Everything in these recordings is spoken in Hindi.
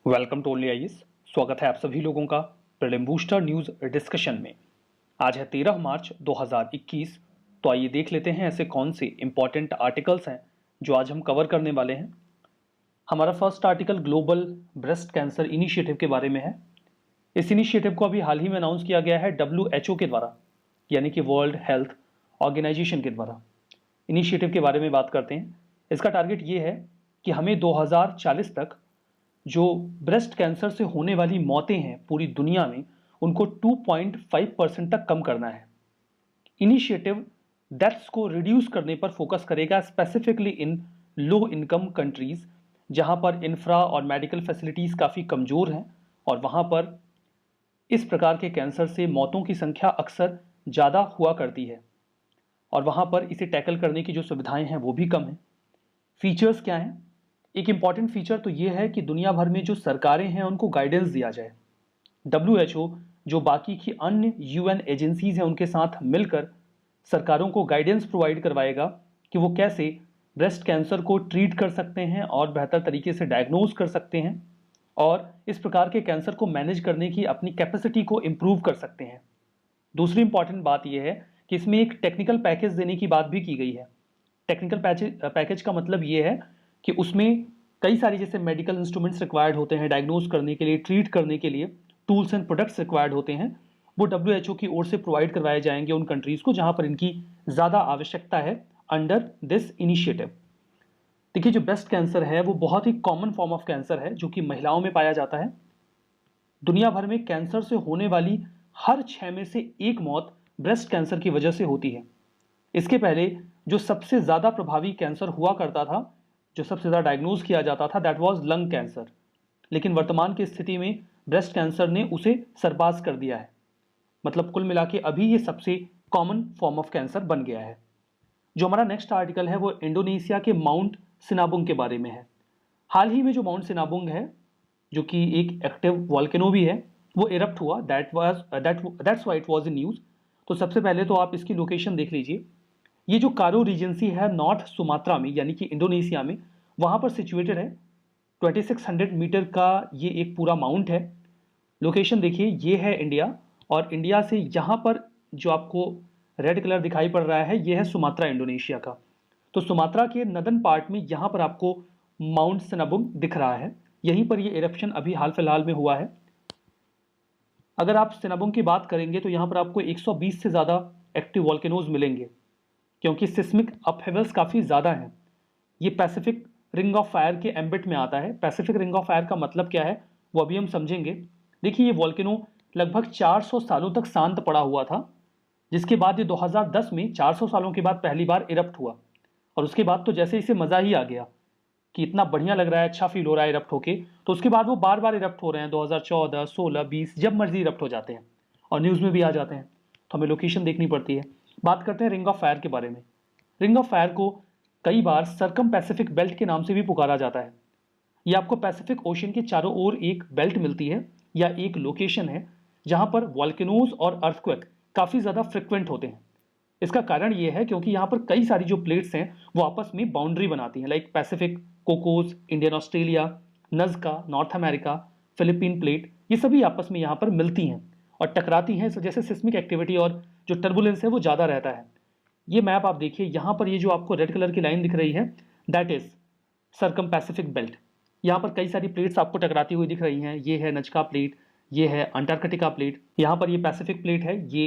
Welcome to only IAS. स्वागत है आप सभी लोगों का प्रीलिम बूस्टर न्यूज डिस्कशन में। आज है 13 मार्च 2021। तो आइए देख लेते हैं ऐसे कौन से इंपॉर्टेंट आर्टिकल्स हैं जो आज हम कवर करने वाले हैं। हमारा first article global breast cancer initiative के बारे में है। इस इनिशिएटिव को अभी हाल ही में अनाउंस किया गया है WHO के द्वारा, यानी कि वर्ल्ड हेल्थ ऑर्गेनाइजेशन के द्वारा। इनिशिएटिव के बारे में बात करते हैं। इसका टारगेट ये है कि हमें 2040 तक जो ब्रेस्ट कैंसर से होने वाली मौतें हैं पूरी दुनिया में, उनको 2.5% तक कम करना है। इनिशिएटिव डेथ्स को रिड्यूस करने पर फोकस करेगा, specifically in low income countries जहां पर इंफ्रा और मेडिकल फैसिलिटीज काफ़ी कमज़ोर हैं और वहां पर इस प्रकार के कैंसर से मौतों की संख्या अक्सर ज़्यादा हुआ करती है और वहां पर इसे टैकल करने की जो सुविधाएं हैं वो भी कम हैं। फीचर्स क्या हैं? एक इम्पॉर्टेंट फीचर तो ये है कि दुनिया भर में जो सरकारें हैं उनको गाइडेंस दिया जाए। WHO जो बाकी की अन्य UN एजेंसीज हैं उनके साथ मिलकर सरकारों को गाइडेंस प्रोवाइड करवाएगा कि वो कैसे ब्रेस्ट कैंसर को ट्रीट कर सकते हैं और बेहतर तरीके से डायग्नोज कर सकते हैं और इस प्रकार के कैंसर को मैनेज करने की अपनी कैपेसिटी को इम्प्रूव कर सकते हैं। दूसरी इंपॉर्टेंट बात यह है कि इसमें एक टेक्निकल पैकेज देने की बात भी की गई है। टेक्निकल पैकेज का मतलब ये है कि उसमें कई सारी जैसे मेडिकल इंस्ट्रूमेंट्स रिक्वायर्ड होते हैं डायग्नोज करने के लिए, ट्रीट करने के लिए टूल्स एंड प्रोडक्ट्स रिक्वायर्ड होते हैं, वो WHO की ओर से प्रोवाइड करवाए जाएंगे उन कंट्रीज़ को जहां पर इनकी ज़्यादा आवश्यकता है अंडर दिस इनिशिएटिव। देखिए, जो ब्रेस्ट कैंसर है वो बहुत ही कॉमन फॉर्म ऑफ कैंसर है जो कि महिलाओं में पाया जाता है। दुनिया भर में कैंसर से होने वाली हर 6 में से एक मौत ब्रेस्ट कैंसर की वजह से होती है। इसके पहले जो सबसे ज़्यादा प्रभावी कैंसर हुआ करता था, जो सबसे ज़्यादा डायग्नोज किया जाता था, दैट वाज लंग कैंसर। लेकिन वर्तमान की स्थिति में ब्रेस्ट कैंसर ने उसे सरपास कर दिया है। मतलब कुल मिला के अभी ये सबसे कॉमन फॉर्म ऑफ कैंसर बन गया है। जो हमारा नेक्स्ट आर्टिकल है वो इंडोनेशिया के माउंट सिनाबुंग के बारे में है। हाल ही में जो माउंट सिनाबुंग है, जो कि एक एक्टिव वॉल्केनो भी है, वो इरप्ट हुआ। That's why it was in news. तो सबसे पहले तो आप इसकी लोकेशन देख लीजिए। ये जो कारो रीजेंसी है नॉर्थ सुमात्रा में, यानी कि इंडोनेशिया में, वहाँ पर सिचुएटेड है। 2600 मीटर का ये एक पूरा माउंट है। लोकेशन देखिए, ये है इंडिया, और इंडिया से यहाँ पर जो आपको रेड कलर दिखाई पड़ रहा है ये है सुमात्रा, इंडोनेशिया का। तो सुमात्रा के नदन पार्ट में यहाँ पर आपको माउंट सिनाबुंग दिख रहा है। यहीं पर ये इरप्शन अभी हाल फिलहाल में हुआ है। अगर आप सिनाबुंग की बात करेंगे तो यहाँ पर आपको 120 से ज़्यादा एक्टिव वॉल्केनोज मिलेंगे, क्योंकि सिस्मिक अपहेवल्स काफ़ी ज़्यादा हैं। ये पैसिफिक रिंग ऑफ फायर के एम्बिट में आता है। पैसिफिक रिंग ऑफ फायर का मतलब क्या है वो अभी हम समझेंगे। देखिए, ये वॉल्केनो लगभग 400 सालों तक शांत पड़ा हुआ था, जिसके बाद ये 2010 में 400 सालों के बाद पहली बार इरप्ट हुआ। और उसके बाद तो जैसे इसे मज़ा ही आ गया कि इतना बढ़िया लग रहा है, अच्छा फील हो रहा है इरप्ट होके, तो उसके बाद वो बार बार इरप्ट हो रहे हैं। 2014, 16, 20 जब मर्जी इरप्ट हो जाते हैं और न्यूज़ में भी आ जाते हैं। तो हमें लोकेशन देखनी पड़ती है। बात करते हैं रिंग ऑफ फायर के बारे में। रिंग ऑफ फायर को कई बार सर्कम पैसिफिक बेल्ट के नाम से भी पुकारा जाता है। यह आपको पैसिफिक ओशन के चारों ओर एक बेल्ट मिलती है या एक लोकेशन है जहां पर वॉल्केनोज और अर्थक्वेक काफ़ी ज़्यादा फ्रिक्वेंट होते हैं। इसका कारण यह है क्योंकि यहाँ पर कई सारी जो प्लेट्स हैं वो आपस में बाउंड्री बनाती हैं, like Pacific, Cocos, Indian Australia, Nazca, North America, Philippine plate, ये सभी आपस में यहाँ पर मिलती हैं और टकराती हैं। इस वजह से सिस्मिक एक्टिविटी और जो टर्बुलेंस है वो ज़्यादा रहता है। ये मैप आप देखिए, यहाँ पर ये जो आपको रेड कलर की लाइन दिख रही है, that is circum Pacific belt. यहाँ पर कई सारी प्लेट्स आपको टकराती हुई दिख रही हैं। ये है नज़का प्लेट, ये है अंटार्कटिका प्लेट, यहाँ पर ये पैसिफिक प्लेट है, ये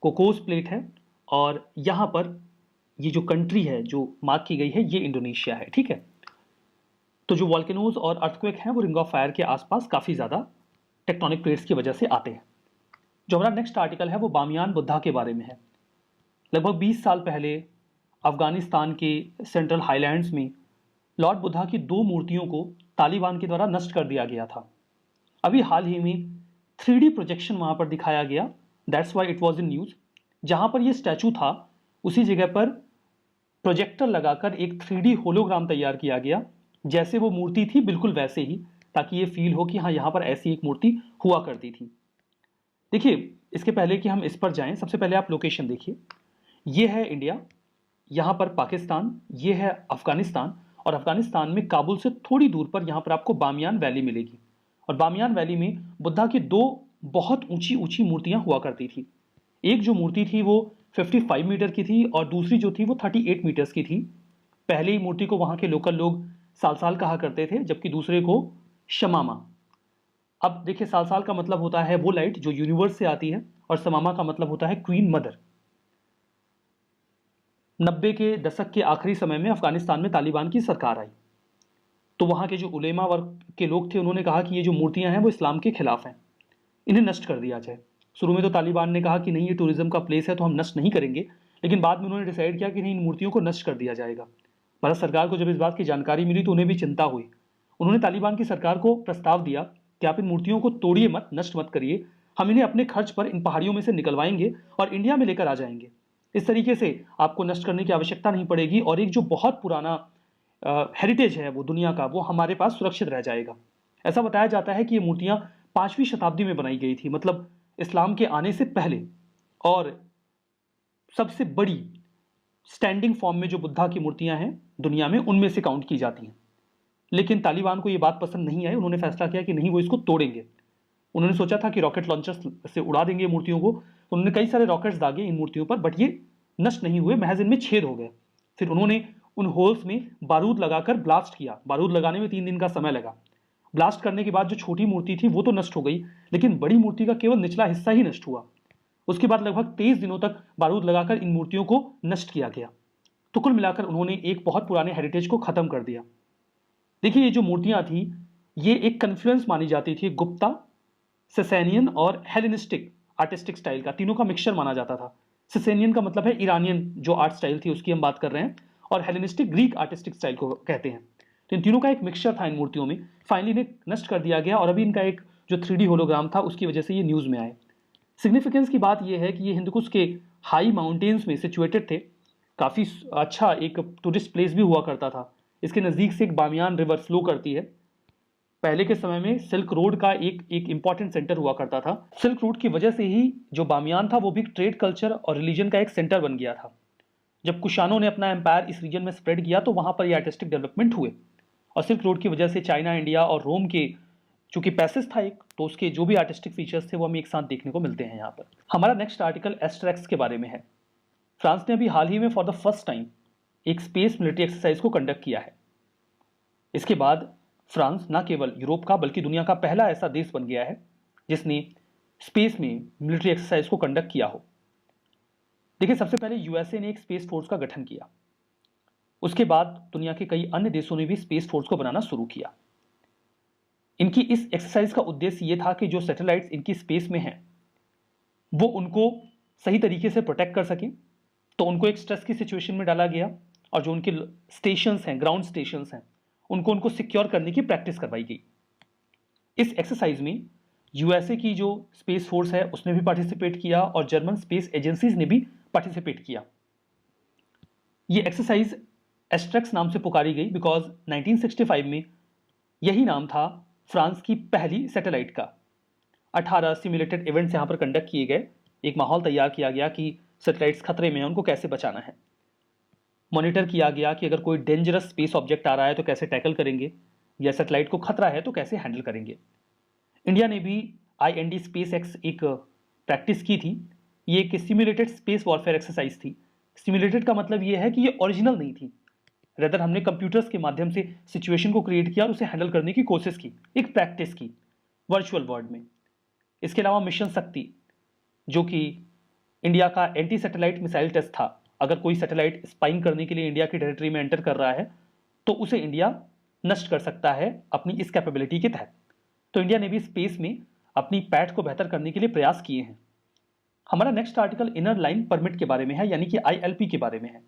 कोकोस प्लेट है, और यहाँ पर ये जो कंट्री है जो मार्क की गई है ये इंडोनेशिया है। ठीक है। तो जो वॉल्केनोज और अर्थक्वेक हैं वो रिंग ऑफ फायर के आसपास काफ़ी ज़्यादा टेक्टोनिक प्लेट्स की वजह से आते हैं। जो हमारा नेक्स्ट आर्टिकल है वो बामियान बुद्धा के बारे में है। लगभग 20 साल पहले अफगानिस्तान के सेंट्रल हाईलैंड्स में लॉर्ड बुद्धा की 2 मूर्तियों को तालिबान के द्वारा नष्ट कर दिया गया था। अभी हाल ही में 3D प्रोजेक्शन वहाँ पर दिखाया गया। That's why it was in news. जहाँ पर ये स्टैचू था उसी जगह पर प्रोजेक्टर लगाकर एक 3D होलोग्राम तैयार किया गया, जैसे वो मूर्ति थी बिल्कुल वैसे ही, ताकि ये फील हो कि हाँ, यहाँ पर ऐसी एक मूर्ति हुआ करती थी। देखिए, इसके पहले कि हम इस पर जाएं, सबसे पहले आप लोकेशन देखिए। ये है इंडिया, यहाँ पर पाकिस्तान, ये है अफगानिस्तान, और अफगानिस्तान में काबुल से थोड़ी दूर पर यहाँ पर आपको बामियान वैली मिलेगी। और बामियान वैली में बुद्धा की दो बहुत ऊंची ऊंची मूर्तियां हुआ करती थी। एक जो मूर्ति थी वो 55 मीटर की थी और दूसरी जो थी वो 38 मीटर्स की थी। पहले ही मूर्ति को वहां के लोकल लोग साल साल कहा करते थे, जबकि दूसरे को शमामा। अब देखिए, साल साल का मतलब होता है वो लाइट जो यूनिवर्स से आती है, और समामा का मतलब होता है क्वीन मदर। 90 के दशक के आखिरी समय में अफगानिस्तान में तालिबान की सरकार आई, तो वहां के जो उलेमा वर्ग के लोग थे उन्होंने कहा कि ये जो मूर्तियां हैं वो इस्लाम के खिलाफ हैं, इन्हें नष्ट कर दिया जाए। शुरू में तो तालिबान ने कहा कि नहीं, ये टूरिज्म का प्लेस है तो हम नष्ट नहीं करेंगे, लेकिन बाद में उन्होंने डिसाइड किया कि नहीं, इन मूर्तियों को नष्ट कर दिया जाएगा। भारत सरकार को जब इस बात की जानकारी मिली तो उन्हें भी चिंता हुई। उन्होंने तालिबान की सरकार को प्रस्ताव दिया कि आप इन मूर्तियों को तोड़िए मत, नष्ट मत करिए, हम इन्हें अपने खर्च पर इन पहाड़ियों में से निकलवाएंगे और इंडिया में लेकर आ जाएंगे। इस तरीके से आपको नष्ट करने की आवश्यकता नहीं पड़ेगी और एक जो बहुत पुराना हेरिटेज है वो दुनिया का, वो हमारे पास सुरक्षित रह जाएगा। ऐसा बताया जाता है कि ये मूर्तियां 5वीं शताब्दी में बनाई गई थी, मतलब इस्लाम के आने से पहले, और सबसे बड़ी स्टैंडिंग फॉर्म में जो बुद्धा की मूर्तियां हैं दुनिया में, उनमें से काउंट की जाती हैं। लेकिन तालिबान को ये बात पसंद नहीं आई। उन्होंने फैसला किया कि नहीं, वो इसको तोड़ेंगे। उन्होंने सोचा था कि रॉकेट लॉन्चर्स से उड़ा देंगे मूर्तियों को। उन्होंने कई सारे रॉकेट्स दागे इन मूर्तियों पर, बट ये नष्ट नहीं हुए, महज इनमें छेद हो गए। फिर उन्होंने उन होल्स में बारूद लगाकर ब्लास्ट किया। बारूद लगाने में 3 दिन का समय लगा। ब्लास्ट करने के बाद जो छोटी मूर्ति थी वो तो नष्ट हो गई, लेकिन बड़ी मूर्ति का केवल निचला हिस्सा ही नष्ट हुआ। उसके बाद लगभग 23 दिनों तक बारूद लगाकर इन मूर्तियों को नष्ट किया गया। तो कुल मिलाकर उन्होंने एक बहुत पुराने हेरिटेज को खत्म कर दिया। देखिए, ये जो मूर्तियां थी ये एक कन्फ्लुएंस मानी जाती थी गुप्ता, सेसेनियन और हेलेनिस्टिक आर्टिस्टिक स्टाइल का, तीनों का मिक्सचर माना जाता था। सेसेनियन का मतलब है ईरानियन जो आर्ट स्टाइल थी उसकी हम बात कर रहे हैं, और हेलेनिस्टिक ग्रीक आर्टिस्टिक स्टाइल को कहते हैं। तो इन तीनों का एक मिक्सचर था इन मूर्तियों में। फाइनली इन्हें नष्ट कर दिया गया और अभी इनका एक जो 3D होलोग्राम था उसकी वजह से ये न्यूज़ में आए। सिग्निफिकेंस की बात यह है कि ये हिंदुकुश के हाई माउंटेन्स में सिचुएटेड थे। काफ़ी अच्छा एक टूरिस्ट प्लेस भी हुआ करता था। इसके नज़दीक से एक बामियान रिवर फ्लो करती है। पहले के समय में सिल्क रोड का एक इंपॉर्टेंट सेंटर हुआ करता था। सिल्क रोड की वजह से ही जो बामियान था वो भी ट्रेड, कल्चर और रिलीजन का एक सेंटर बन गया था। जब कुशानों ने अपना एम्पायर इस रीजन में स्प्रेड किया तो वहां पर ये आर्टिस्टिक डेवलपमेंट हुए, और सिल्क रोड की वजह से चाइना, इंडिया और रोम के चूंकि पैसेज था एक, तो उसके जो भी आर्टिस्टिक फीचर्स थे वो हमें एक साथ देखने को मिलते हैं यहाँ पर। हमारा नेक्स्ट आर्टिकल एस्ट्रेक्स के बारे में है। फ्रांस ने अभी हाल ही में फॉर द फर्स्ट टाइम एक स्पेस मिलिट्री एक्सरसाइज को कंडक्ट किया है। इसके बाद फ्रांस न केवल यूरोप का बल्कि दुनिया का पहला ऐसा देश बन गया है जिसने स्पेस में मिलिट्री एक्सरसाइज को कंडक्ट किया हो। देखिए, सबसे पहले यूएसए ने एक स्पेस फोर्स का गठन किया। उसके बाद दुनिया के कई अन्य देशों ने भी स्पेस फोर्स को बनाना शुरू किया। इनकी इस एक्सरसाइज का उद्देश्य यह था कि जो सैटेलाइट्स इनकी स्पेस में हैं वो उनको सही तरीके से प्रोटेक्ट कर सकें। तो उनको एक स्ट्रेस की सिचुएशन में डाला गया और जो उनके स्टेशंस हैं, ग्राउंड स्टेशंस हैं, उनको सिक्योर करने की प्रैक्टिस करवाई गई। इस एक्सरसाइज में यूएसए की जो स्पेस फोर्स है उसने भी पार्टिसिपेट किया और जर्मन स्पेस एजेंसीज ने भी पार्टिसिपेट किया। ये एक्सरसाइज एस्ट्रेक्स नाम से पुकारी गई बिकॉज 1965 में यही नाम था फ्रांस की पहली सैटेलाइट का। 18 सिमुलेटेड इवेंट्स यहाँ पर कंडक्ट किए गए। एक माहौल तैयार किया गया कि सैटेलाइट्स खतरे में हैं, उनको कैसे बचाना है। मॉनिटर किया गया कि अगर कोई डेंजरस स्पेस ऑब्जेक्ट आ रहा है तो कैसे टैकल करेंगे, या सैटेलाइट को खतरा है तो कैसे हैंडल करेंगे। इंडिया ने भी IND स्पेस एक्स एक प्रैक्टिस की थी। ये एक सिमुलेटेड स्पेस वॉरफेयर एक्सरसाइज थी। सिमुलेटेड का मतलब ये है कि ये ओरिजिनल नहीं थी, रेदर हमने कंप्यूटर्स के माध्यम से सिचुएशन को क्रिएट किया और उसे हैंडल करने की कोशिश की, एक प्रैक्टिस की वर्चुअल वर्ल्ड में। इसके अलावा मिशन शक्ति, जो कि इंडिया का एंटी सैटेलाइट मिसाइल टेस्ट था। अगर कोई सैटेलाइट स्पाइंग करने के लिए इंडिया की टेरिटरी में एंटर कर रहा है तो उसे इंडिया नष्ट कर सकता है अपनी इस कैपेबिलिटी के तहत। तो इंडिया ने भी स्पेस में अपनी पैठ को बेहतर करने के लिए प्रयास किए हैं। हमारा next article inner line permit के बारे में है, यानी कि ILP के बारे में है।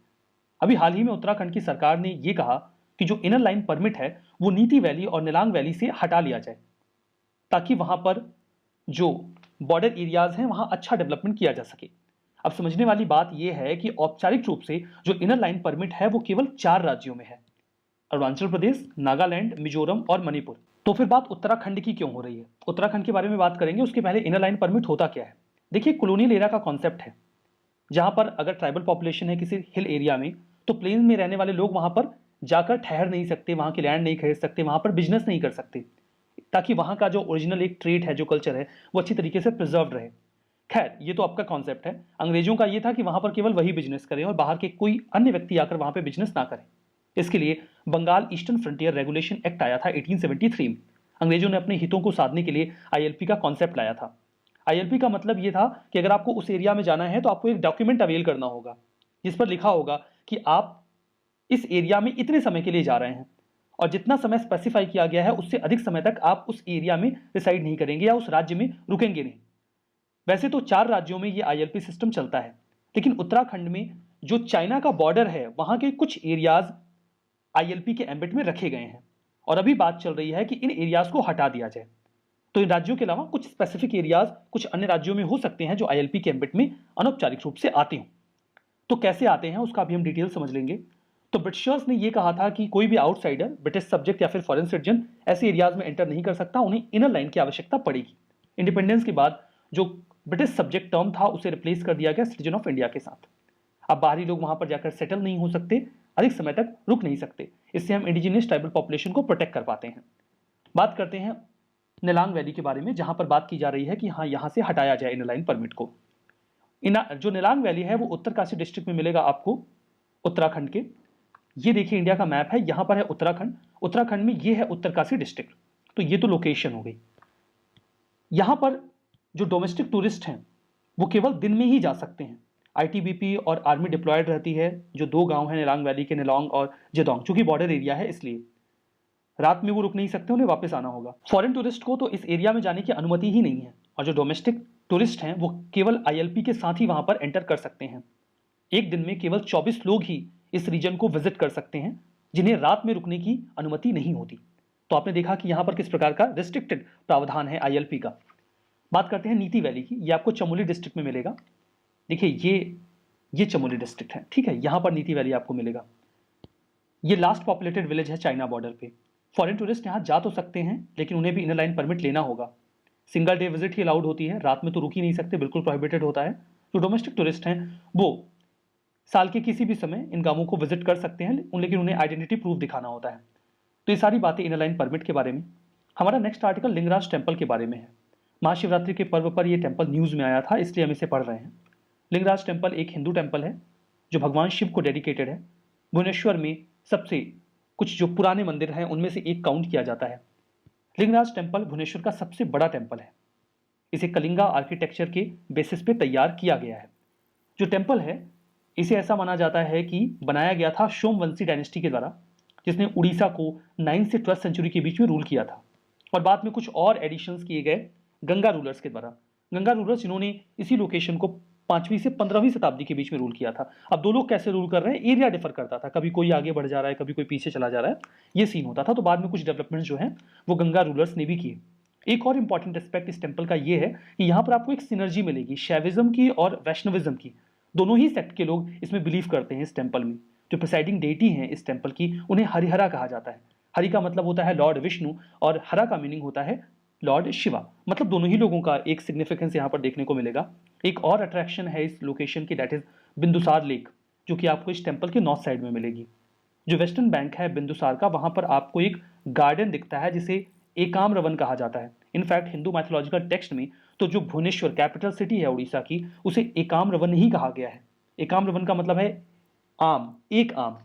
अभी हाल ही में उत्तराखंड की सरकार ने यह कहा कि जो इनर लाइन परमिट है वो नीति वैली और निलांग वैली से हटा लिया जाए, ताकि वहां पर जो बॉर्डर एरियाज हैं वहां अच्छा डेवलपमेंट किया जा सके। अब समझने वाली बात यह है कि औपचारिक रूप से जो इनर लाइन परमिट है वो केवल 4 राज्यों में है, अरुणाचल प्रदेश, नागालैंड, मिजोरम और मणिपुर। तो फिर बात उत्तराखंड की क्यों हो रही है? उत्तराखंड के बारे में बात करेंगे, उसके पहले इनर लाइन परमिट होता क्या है। देखिए, कॉलोनियल एरा का कॉन्सेप्ट है, जहां पर अगर ट्राइबल पॉपुलेशन है किसी हिल एरिया में तो प्लेन में रहने वाले लोग वहां पर जाकर ठहर नहीं सकते, वहां की लैंड नहीं खरीद सकते, वहां पर बिजनेस नहीं कर सकते। ताकि वहाँ का जो ओरिजिनल एक ट्रेट है, जो कल्चर है, वो अच्छी तरीके से प्रिजर्व रहे। खैर, ये तो आपका कॉन्सेप्ट है। अंग्रेजों का ये था कि वहाँ पर केवल वही बिजनेस करें और बाहर के कोई अन्य व्यक्ति आकर वहाँ पे बिजनेस ना करें। इसके लिए Bengal Eastern Frontier Regulation Act आया था 1873 में। अंग्रेजों ने अपने हितों को साधने के लिए आईएलपी का कॉन्सेप्ट लाया था। आईएलपी का मतलब ये था कि अगर आपको उस एरिया में जाना है तो आपको एक डॉक्यूमेंट अवेल करना होगा जिस पर लिखा होगा कि आप इस एरिया में इतने समय के लिए जा रहे हैं, और जितना समय स्पेसिफाई किया गया है उससे अधिक समय तक आप उस एरिया में रिसाइड नहीं करेंगे या उस राज्य में रुकेंगे नहीं। वैसे तो 4 राज्यों में ये आईएलपी सिस्टम चलता है, लेकिन उत्तराखंड में जो चाइना का बॉर्डर है वहां के कुछ एरियाज आईएलपी के एम्बिट में रखे गए हैं और अभी बात चल रही है कि इन एरियाज को हटा दिया जाए। तो इन राज्यों के अलावा कुछ स्पेसिफिक एरियाज कुछ अन्य राज्यों में हो सकते हैं जो आईएलपी के एम्बिट में अनौपचारिक रूप से आते हों। तो कैसे आते हैं उसका भी हम डिटेल समझ लेंगे। तो ब्रिटिशर्स ने यह कहा था कि कोई भी आउटसाइडर, ब्रिटिश सब्जेक्ट या फिर फॉरेन सिटीजन ऐसे एरियाज में एंटर नहीं कर सकता, उन्हें इनर लाइन की आवश्यकता पड़ेगी। इंडिपेंडेंस के बाद जो ब्रिटिश सब्जेक्ट टर्म था उसे रिप्लेस कर दिया गया सिटीजन ऑफ इंडिया के साथ। अब बाहरी लोग वहां पर जाकर सेटल नहीं हो सकते, अधिक समय तक रुक नहीं सकते। इससे हम इंडिजिनियस ट्राइबल पॉपुलेशन को प्रोटेक्ट कर पाते हैं। बात करते हैं नेलांग वैली के बारे में, जहां पर बात की जा रही है कि हाँ, यहां से हटाया जाए इनर लाइन परमिट को। जो नेलांग वैली है वो उत्तरकाशी डिस्ट्रिक्ट में मिलेगा आपको, उत्तराखंड के। ये देखिए इंडिया का मैप है, यहां पर है उत्तराखंड, उत्तराखंड में ये है उत्तरकाशी डिस्ट्रिक्ट। तो ये तो लोकेशन हो गई। यहां पर जो डोमेस्टिक टूरिस्ट हैं वो केवल दिन में ही जा सकते हैं। आईटीबीपी और आर्मी डिप्लॉयड रहती है। जो 2 गांव हैं नेलांग वैली के, नेलोंग और जेदोंग, चूंकि बॉर्डर एरिया है इसलिए रात में वो रुक नहीं सकते, उन्हें वापस आना होगा। फॉरेन टूरिस्ट को तो इस एरिया में जाने की अनुमति ही नहीं है, और जो डोमेस्टिक टूरिस्ट हैं वो केवल आईएलपी के साथ ही वहां पर एंटर कर सकते हैं। एक दिन में केवल 24 लोग ही इस रीजन को विजिट कर सकते हैं, जिन्हें रात में रुकने की अनुमति नहीं होती। तो आपने देखा कि यहां पर किस प्रकार का रिस्ट्रिक्टेड प्रावधान है आईएलपी का। बात करते हैं नीति वैली की। ये आपको चमोली डिस्ट्रिक्ट में मिलेगा। देखिए ये चमोली डिस्ट्रिक्ट है, ठीक है। यहां पर नीति वैली आपको मिलेगा। ये लास्ट पॉपुलेटेड विलेज है चाइना बॉर्डर पे। फॉरेन टूरिस्ट यहां जा तो सकते हैं, लेकिन उन्हें भी इनर लाइन परमिट लेना होगा। सिंगल डे विजिट ही अलाउड होती है, रात में तो रुक ही नहीं सकते, बिल्कुल प्रोहिबिटेड होता है। जो डोमेस्टिक टूरिस्ट हैं वो साल के किसी भी समय इन गांवों को विजिट कर सकते हैं, लेकिन उन्हें आइडेंटिटी प्रूफ दिखाना होता है। तो ये सारी बातें इनर लाइन परमिट के बारे में। हमारा नेक्स्ट आर्टिकल लिंगराज टेम्पल के बारे में है। महाशिवरात्रि के पर्व पर यह टेम्पल न्यूज में आया था, इसलिए हम इसे पढ़ रहे हैं। लिंगराज टेम्पल एक हिंदू टेम्पल है जो भगवान शिव को डेडिकेटेड है। भुवनेश्वर में सबसे कुछ जो पुराने मंदिर हैं उनमें से एक काउंट किया जाता है। लिंगराज टेम्पल भुवनेश्वर का सबसे बड़ा टेम्पल है। इसे कलिंगा आर्किटेक्चर के बेसिस पे तैयार किया गया है। जो टेम्पल है इसे ऐसा माना जाता है कि बनाया गया था सोमवंशी डायनेस्टी के द्वारा, जिसने उड़ीसा को 9 से 12 सेंचुरी के बीच में रूल किया था, और बाद में कुछ और एडिशंस किए गए गंगा रूलर्स के द्वारा। गंगा रूलर्स जिन्होंने इसी लोकेशन को 5वीं से 15वीं शताब्दी के बीच में रूल किया था। अब 2 लोग कैसे रूल कर रहे हैं, एरिया डिफर करता था, कभी कोई आगे बढ़ जा रहा है, कभी कोई पीछे चला जा रहा है, ये सीन होता था। तो बाद में कुछ डेवलपमेंट्स जो हैं वो गंगा रूलर्स ने भी किए। एक और इंपॉर्टेंट एस्पेक्ट इस टेम्पल का ये है कि यहाँ पर आपको एक सिनर्जी मिलेगी शैविज्म की और वैष्णविज्म की। दोनों ही सेक्ट के लोग इसमें बिलीव करते हैं। इस टेम्पल में जो प्रिसाइडिंग डेटी हैं इस टेम्पल की, उन्हें हरिहरा कहा जाता है। हरि का मतलब होता है लॉर्ड विष्णु और हरा का मीनिंग होता है लॉर्ड शिवा। मतलब दोनों ही लोगों का एक सिग्निफिकेंस यहाँ पर देखने को मिलेगा। एक और अट्रैक्शन है इस लोकेशन की, दैट इज बिंदुसार लेक, जो कि आपको इस टेम्पल के नॉर्थ साइड में मिलेगी। जो वेस्टर्न बैंक है बिंदुसार का, वहां पर आपको एक गार्डन दिखता है जिसे एकाम्र वन कहा जाता है। इनफैक्ट हिंदू माइथोलॉजिकल टेक्स्ट में तो जो भुवनेश्वर कैपिटल सिटी है उड़ीसा की, उसे एकाम्र वन ही कहा गया है। एकाम्र वन का मतलब है आम, एक आम,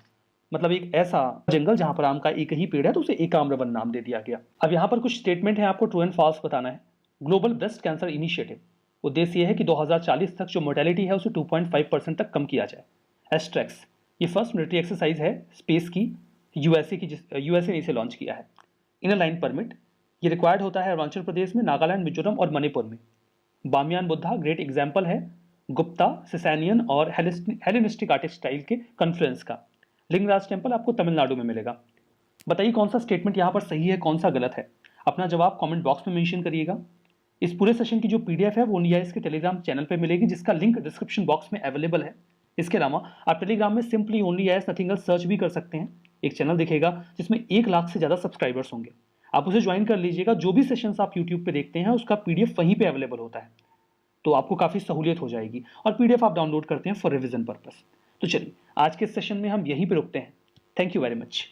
मतलब एक ऐसा जंगल जहां पर आम का एक ही पेड़ है, तो उसे एकाम्र वन नाम दे दिया गया। अब यहाँ पर कुछ स्टेटमेंट है, आपको ट्रू एंड फॉल्स बताना है। ग्लोबल ब्रेस्ट कैंसर इनिशिएटिव उद्देश्य है कि 2040 तक जो मोर्टेलिटी है उसे 2.5% तक कम किया जाए। एस्ट्रेक्स ये फर्स्ट मिलिट्री एक्सरसाइज है स्पेस की, यूएसए ने इसे लॉन्च किया है। इनर लाइन परमिट ये रिक्वायर्ड होता है अरुणाचल प्रदेश में, नागालैंड, मिजोरम और मणिपुर में। बामियान बुद्धा ग्रेट एग्जाम्पल है गुप्ता, सिसैनियन और हेलेनिस्टिक आर्टिस्ट स्टाइल के कॉन्फ्लुएंस का। लिंगराज टेम्पल आपको तमिलनाडु में मिलेगा। बताइए कौन सा स्टेटमेंट यहाँ पर सही है, कौन सा गलत है। अपना जवाब कमेंट बॉक्स में मेंशन करिएगा। इस पूरे सेशन की जो पीडीएफ है वो OnlyIAS के टेलीग्राम चैनल पे मिलेगी, जिसका लिंक डिस्क्रिप्शन बॉक्स में अवेलेबल है। इसके अलावा आप टेलीग्राम में simply OnlyIAS nothing else search भी कर सकते हैं। एक चैनल दिखेगा जिसमें 1 लाख से ज़्यादा सब्सक्राइबर्स होंगे, आप उसे ज्वाइन कर लीजिएगा। जो भी सेशंस आप यूट्यूब पे देखते हैं उसका पीडीएफ वहीं पे अवेलेबल होता है, तो आपको काफ़ी सहूलियत हो जाएगी। और पीडीएफ आप डाउनलोड करते हैं फॉर रिविजन पर्पस। तो चलिए आज के सेशन में हम यहीं पे रुकते हैं। Thank you very much.